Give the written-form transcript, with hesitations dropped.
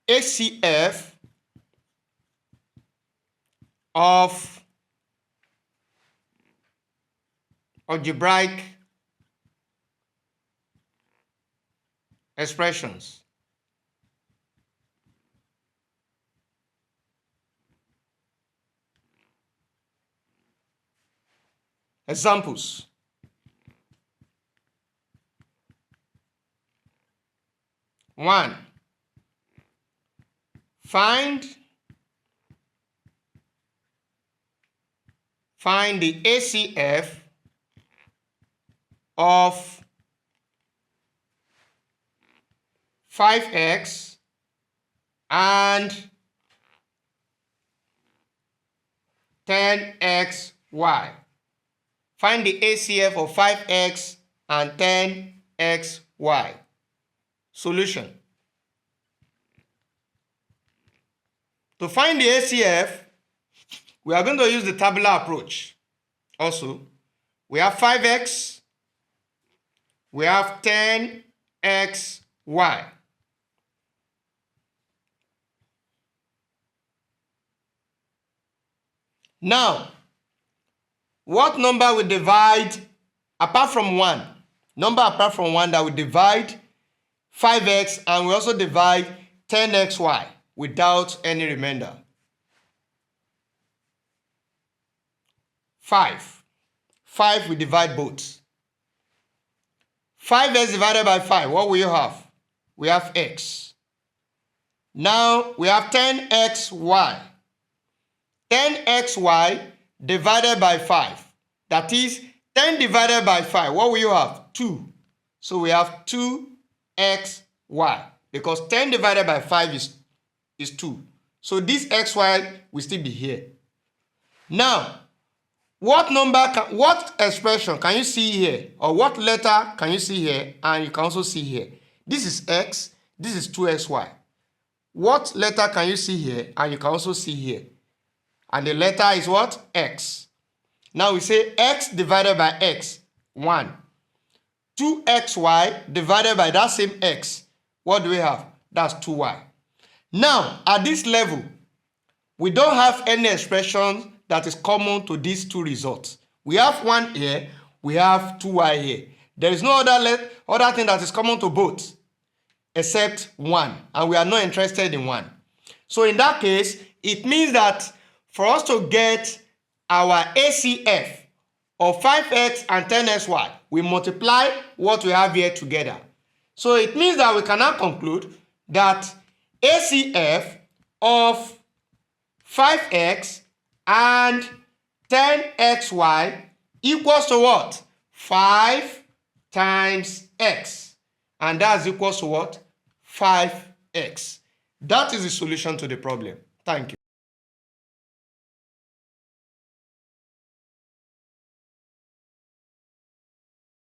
HCF of algebraic expressions. Examples. One, find the HCF of 5x and 10xy. Find the HCF of 5x and 10xy. Solution. To find the HCF, we are going to use the tabular approach. Also, we have 5x, we have 10xy. Now, what number will divide apart from 1? Number apart from 1 that will divide 5x and we also divide 10xy without any remainder. 5. 5 will divide both. 5x divided by 5, what will you have? We have x. Now we have 10xy. 10xy divided by 5. That is 10 divided by 5. What will you have? 2. So we have 2xy because 10 divided by 5 is 2. So this xy will still be here. Now, what expression can you see here? Or what letter can you see here? And you can also see here. This is x. This is 2xy. What letter can you see here? And you can also see here. And the letter is what? X. Now we say x divided by x, 1. 2xy divided by that same x. What do we have? That's 2y. Now, at this level, we don't have any expression that is common to these two results. We have 1 here, we have 2y here. There is no other thing that is common to both except 1, and we are not interested in 1. So in that case, it means that for us to get our HCF of 5x and 10xy, we multiply what we have here together. So it means that we can now conclude that HCF of 5x and 10xy equals to what? 5 times x. And that's equals to what? 5x. That is the solution to the problem. Thank you.